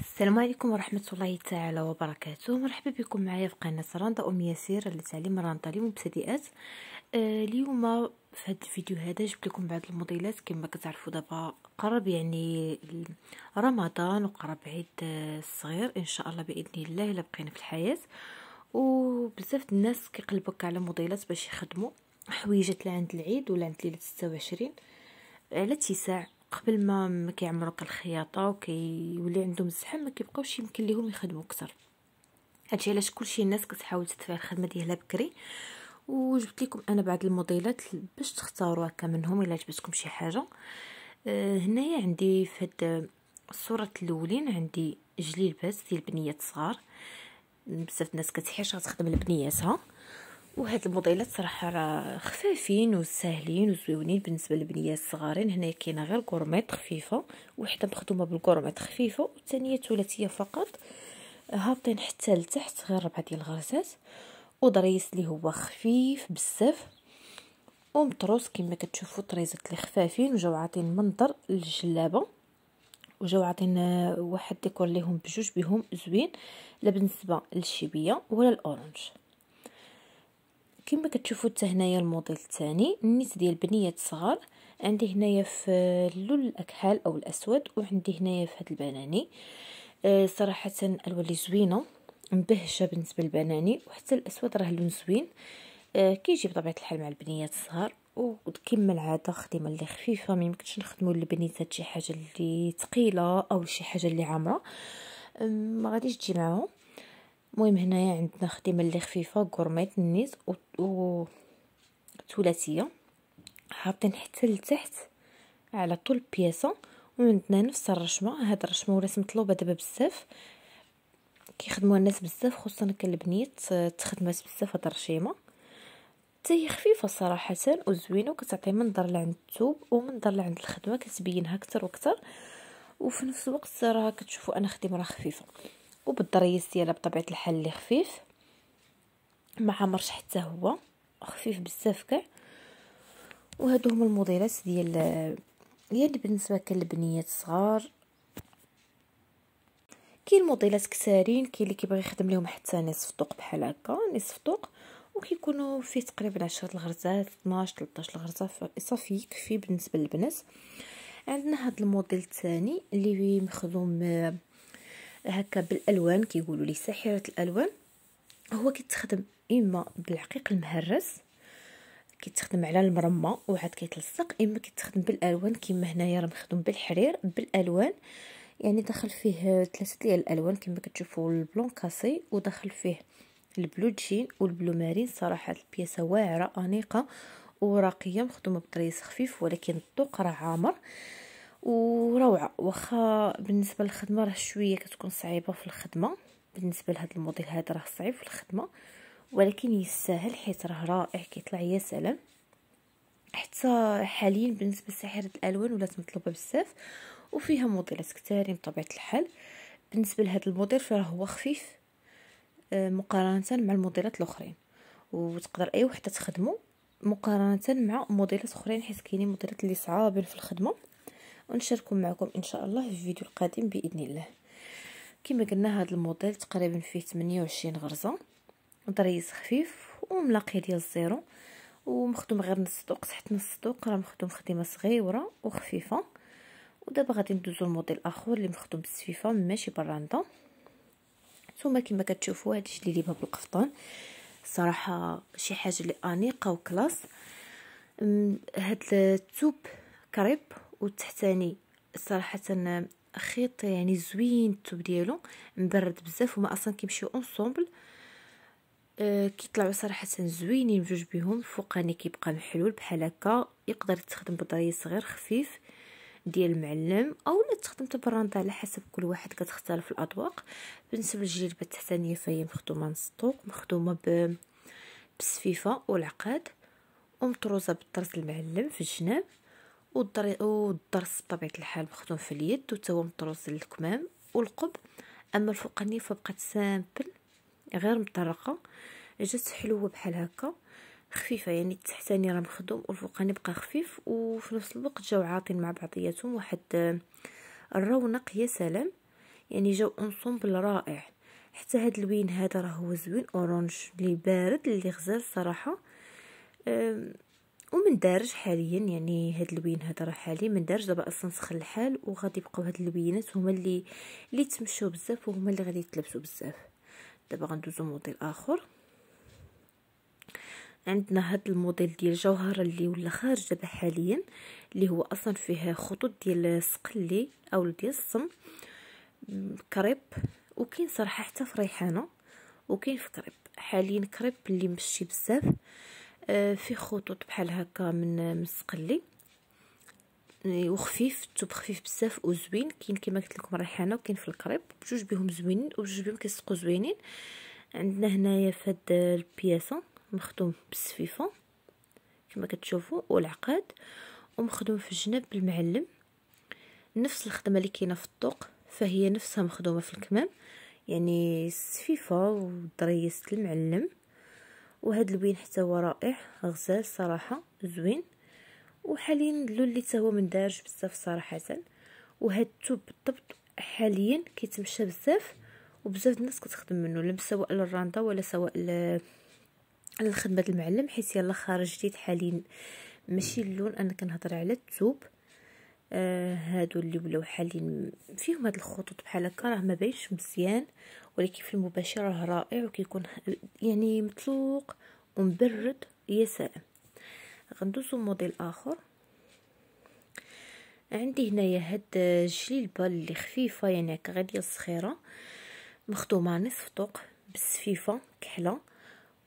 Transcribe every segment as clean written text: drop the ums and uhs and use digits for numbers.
السلام عليكم ورحمة الله تعالى وبركاته. مرحبا بكم معايا في قناة رندا أم ياسير لتعليم رندا للمبتدئات. اليوم في هذا الفيديو هذا جبت لكم بعض الموديلات. كما كتعرفوا دابا قرب يعني رمضان وقرب عيد الصغير ان شاء الله باذن الله الا بقينا في الحياة، وبزاف الناس كيقلبوا على موديلات باش يخدموا حويجات لعند العيد ولا عند ليله 26 على اتساع قبل ما كيعمروا الخياطه وكيولي عندهم الزحام، ما كيبقاوش يمكن ليهم يخدموا اكثر. هادشي علاش كلشي الناس كتحاول تدفع الخدمه ديالها بكري، وجبت لكم انا بعض الموديلات باش تختاروا هكا منهم الا عجبتكم شي حاجه. هنايا عندي في هاد الصوره الاولين عندي جلي لباس ديال البنيات صغار. بزاف الناس كتحيش غتخدم لبنياتها، وهاد الموديلات صراحه راه خفافين وساهلين وزويونين بالنسبه للبنيات الصغارين. هنايا كاينه غير كورميط خفيفه، وحده مخدومه بالكورميط خفيفه والثانيه ثلاثيه فقط، هابطين حتى لتحت غير 4 ديال الغرزات، وضريس اللي هو خفيف بزاف ومطروس كما كتشوفوا طريزات اللي خفافين، وجاو عاطين منظر للجلابه، وجاو عاطين واحد ديكور ليهم بجوج بهم زوين لا بالنسبه للشيبيه ولا الاورنج. كما كتشوفوا حتى هنايا الموديل الثاني النيت ديال بنيات صغار، عندي هنايا في اللون الاكحل او الاسود، وعندي هنايا في هذا البناني. صراحه الالوان اللي زوينه مبهجه بالنسبه للبناني، وحتى الاسود راه لون زوين. كيجي بطبيعه الحال مع البنيات الصغار، وكما العاده خدمه اللي خفيفه، ما يمكنش نخدموا للبنيتات شي حاجه اللي ثقيله او شي حاجه اللي عامره، ما غاديش تجي معاهم. المهم هنايا عندنا خدمه اللي خفيفه كورميط النيت و ثلاثيه هابطين حتى لتحت على طول البياسه، وعندنا نفس الرشمه. هاد الرشمه ولات مطلوبه دابا بزاف، كيخدموها الناس بزاف، خصوصا كالبنيت تخدمات بزاف هاد الرشيمه. حتى هي خفيفه صراحه وزوينه، وكتعطي منظر لعند الثوب ومنظر لعند الخدمه، كتبينها اكثر واكثر، وفي نفس الوقت راه كتشوفوا انا خدمه راه خفيفه، وبالضريس ديالها بطبيعه الحال اللي خفيف ما عمرش حتى هو خفيف بزاف كاع. وهادو هما الموديلات ديال بالنسبه للبنيات الصغار. كاين موديلات كثارين، كاين اللي كيبغي يخدم لهم حتى نصف طوق بحال هكا، نصف طوق وكيكونوا فيه تقريبا 10 الغرزات 12 13 الغرزه صافي يكفي بالنسبه للبنات. عندنا هذا الموديل الثاني اللي مخدوم هكا بالالوان، كيقولوا لي ساحره الالوان. هو كيتخدم اما بالعقيق المهرس، كيتخدم على المرمى وعاد كيتلصق، اما كيتخدم بالالوان كما هنايا راه مخدوم بالحرير بالالوان، يعني دخل فيه 3 ديال الالوان كما كتشوفوا البلون كاسي، ودخل فيه البلو جين والبلو مارين. صراحه البياسه واعره انيقه وراقيه، مخدومه بطريس خفيف، ولكن الذوق راه عامر وروعه. واخا بالنسبه للخدمه راه شويه كتكون صعيبه في الخدمه، بالنسبه لهذا الموديل هذا راه صعيب في الخدمه، ولكن يستاهل حيت راه رائع كيطلع يا سلام. حتى حاليا بالنسبه لساحره الالوان ولات مطلوبه بزاف، وفيها موديلات كثارين بطبيعه الحال. بالنسبه لهذا الموديل فراه هو خفيف مقارنه مع الموديلات الاخرين، وتقدر اي وحده تخدمه مقارنه مع موديلات اخرين، حيت كاينين موديلات اللي صعابين في الخدمه، ونشاركهم معكم ان شاء الله في الفيديو القادم باذن الله. كما قلنا هذا الموديل تقريبا فيه 28 غرزه، ضريس خفيف وملاقي ديال الزيرو، ومخدوم غير نص طوق تحت نص طوق، راه مخدوم خدمه صغيره وخفيفه. ودابا غادي ندوزو لموديل اخر اللي مخدوم بالسفيفه ماشي براندا. ثم كما كتشوفوا هادشي اللي ليبها بالقفطان، صراحه شي حاجه اللي انيقه وكلاس. هاد الثوب كريب والتحتاني صراحه خيط يعني زوين، الثوب ديالو مبرد بزاف، وما اصلا كيمشيو اونصومبل. كيطلعوا صراحه زوينين بجوج بهم. الفوقاني كيبقى محلول بحال هكا، يقدر يتخدم بضريس صغير خفيف ديال المعلم او لا تخدم براندا على حسب كل واحد كتختلف الاذواق. بالنسبه للجلبه التحتانيه فهي مخدومه نص طوق، مخدومه بالسفيفه والعقاد، ومطروزه بالطرز المعلم في الجناب، والضرس بطبيعه الحال مخدوم في اليد وتا هو مطروز للكمام والقب. اما الفوقانيه فبقات سامبل غير مطرقه، جات حلوه بحال هكا خفيفه، يعني التحتاني راه مخدوم والفوقاني بقى خفيف، وفي نفس الوقت جاو عاطين مع بعضياتهم واحد الرونق يا سلام. يعني جاو انصومبل رائع. حتى هاد اللوين هذا راه هو زوين، اورانج اللي بارد اللي غزال صراحه. ومن دارج حاليا، يعني هاد اللوين هذا راه حاليا من دارج دابا اصلا سخن الحال، وغادي يبقاو هاد اللوينات هما اللي تمشاو بزاف وهما اللي غادي يتلبسوا بزاف. دابا غندوزو موديل اخر. عندنا هاد الموديل ديال جوهره اللي ولا خارج دابا حاليا، اللي هو اصلا فيه خطوط ديال سقلي او ديال الصم كريب، وكاين صراحه حتى في ريحانه، وكاين في كريب. حاليا كريب اللي مشي بزاف، فيه خطوط بحال هكا من السقلي، وخفيف، الثوب خفيف بزاف وزوين. كاين كما قلت لكم الريحانه، وكاين في الكريب، بجوج بهم زوينين وبجوج بهم كيسقوا زوينين. عندنا هنايا في هاد البياسه مخدوم بالسفيفه كما كتشوفوا والعقاد، ومخدوم في الجناب بالمعلم. نفس الخدمه اللي كاينه في الطوق فهي نفسها مخدومه في الكمام، يعني السفيفه ودريس المعلم. وهاد اللوين حتى هو رائع غزال صراحه زوين. وحاليا اللون اللي حتى هو من دارج بزاف صراحه. وهاد الثوب بالضبط حاليا كيتمشى بزاف، وبزاف الناس كتخدم منه، سواء للراندا ولا سواء للخدمه المعلم، حيت يلا خارج جديد حاليا. ماشي اللون، انا كنهضر على الثوب. هادو اللي ولاو حاليا فيهم هاد الخطوط بحال هكا، راه ما باينش مزيان، ولكن في المباشر راه رائع، وكيكون يعني مطلوق ومبرد يا سلام. غندوزو موديل اخر. عندي هنايا هاد الجليبه اللي خفيفه، يعني هكا غير ديال الصخيره، مخدومه نصف طوق بالسفيفه كحله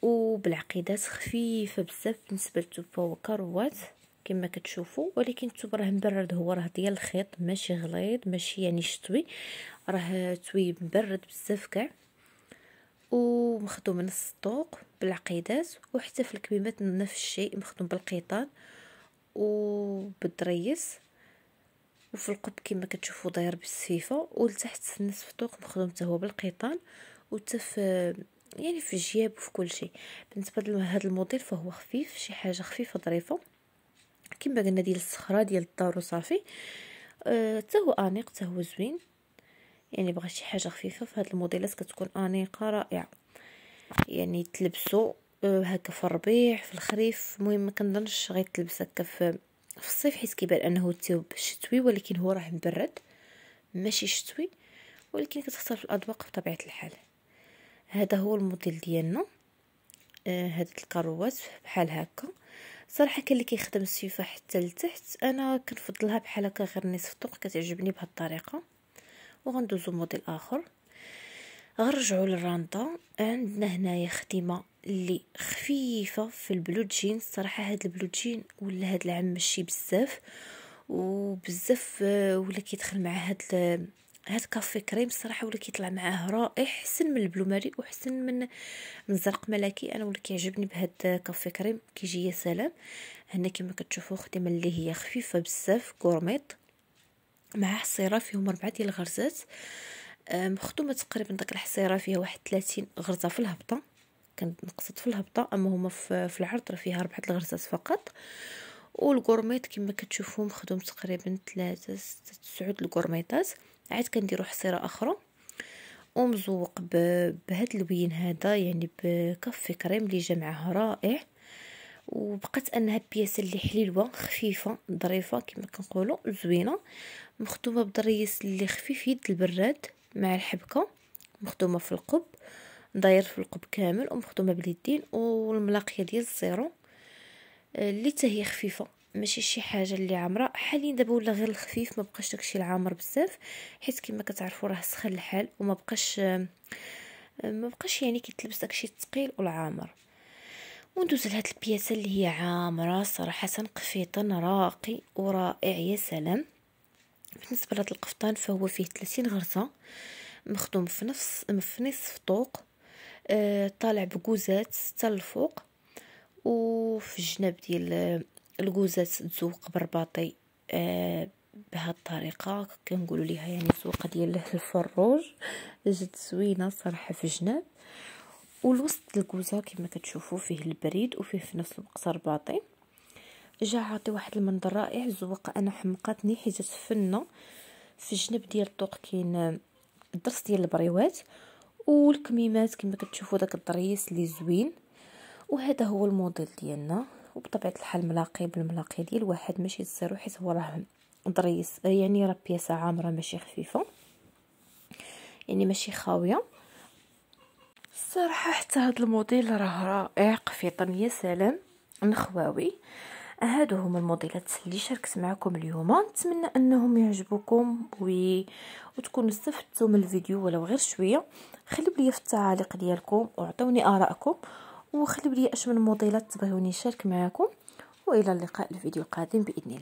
وبالعقيدات خفيفه بزاف. بالنسبه للثوب فهو كروات كما كتشوفوا، ولكن الثوب راه مبرد، هو راه ديال الخيط ماشي غليظ، ماشي يعني شتوي، راه توي مبرد بزاف كاع. ومخدوم نص الطوق بالعقيدات، وحتى في الكميمات نفس الشيء مخدوم بالقيطان وبالدريس. وفي القب كما كتشوفوا داير بالسفيفه، ولتحت نصف الطوق مخدوم حتى هو بالقيطان، وحتى في يعني في الجياب وفي كل شيء. بالنسبه لهذا الموديل فهو خفيف، شي حاجه خفيفه ظريفه كما قلنا ديال الصخره ديال الدار وصافي. حتى هو انيق، حتى هو زوين، يعني بغى شي حاجه خفيفه. في هاد الموديلات كتكون انيقه رائعه، يعني تلبسوا هكا في الربيع في الخريف. المهم ما كنظنش غيتلبس هكا في الصيف، حيت كيبان انه ثوب شتوي، ولكن هو راه مبرد ماشي شتوي، ولكن كتختلف الاذواق بطبيعه الحال. هذا هو الموديل ديالنا. هاد الكروات بحال هكا صراحه. كاين اللي كيخدم السيفه حتى لتحت، انا كنفضلها بحال هكا غير نصف الطوق، كتعجبني بهاد الطريقه. وغندوزو موديل اخر. غنرجعوا للراندا. عندنا هنايا خدمه اللي خفيفه في البلو جين. الصراحه هاد البلو جين ولا هاد العام ماشي بزاف وبزاف، ولا كيدخل مع هاد كافي كريم الصراحه، ولا كيطلع معاه رائع، احسن من البلو ماري واحسن من زرق ملكي. انا ولا كيعجبني بهاد كافي كريم، كيجي يا سلام. هنا كما كتشوفوا خدمه اللي هي خفيفه بزاف كورميط، مع حصيره فيهم 4 ديال الغرزات. مخدومه تقريبا داك الحصيره فيها واحد 30 غرزه في الهبطه، كنقصد في الهبطه، اما هما في العرض راه فيها 4 الغرزات فقط. والغورميط كما كتشوفوا مخدوم تقريبا 3 6 9 الغورميطات. عاد كنديروا حصيره اخرى ومزوق بهاد اللوين هذا، يعني بكافي كريم اللي جا معاه رائع. وبقات انها بياسه اللي حليلوه خفيفه ظريفه كما كنقولوا زوينه، مخدومه بدريس اللي خفيف يد البراد مع الحبكه، مخدومه في القب داير في القب كامل، ومخدومه باليدين، والملاقيه ديال الزيرو اللي حتى هي خفيفه، ماشي شي حاجه اللي عامره. حاليا دابا ولا غير الخفيف، ما بقاش داكشي العامر بزاف، حيت كما كتعرفوا راه سخن الحال، وما بقاش يعني كيتلبس داكشي الثقيل والعامر. وندوز لهاد البياسه اللي هي عامره صراحه، قفيطان راقي ورائع يا سلام. بالنسبه لهاد القفطان فهو فيه 30 غرزه، مخدوم في نصف طوق، طالع بكوزات 6 الفوق، وفي الجناب ديال الكوزات تزوق برباطي بهاد الطريقه كنقولوا ليها، يعني زوقه ديال الفروج جات زوينه صراحه في الجناب. والوسط الكوزه كما كتشوفوا فيه البريد، وفيه في نفس الوقت رباطي، جا عاطي واحد المنظر رائع. الزوقه انا حمقاتني حيت تفنى في الجنب ديال الطوق كاين الدرس ديال البريوات والكميمات كما كتشوفوا داك الضريس اللي زوين. وهذا هو الموديل ديالنا، وبطبيعه الحال ملاقي بالملاقي ديال واحد ماشي الزيرو، حيت هو راه ضريس يعني راه بياسه عامره ماشي خفيفه، يعني ماشي خاويه الصراحه. حتى هذا الموديل راه رائع قفيطن يا سلام نخواوي. هادو هما الموديلات اللي شاركت معكم اليوم، نتمنى انهم يعجبوكم وتكونوا استفدتوا من الفيديو ولو غير شويه. خليو لي في التعاليق ديالكم واعطوني ارائكم، وخليو لي اش من موديلات تبغيوني نشارك معكم، والى اللقاء الفيديو القادم باذن الله.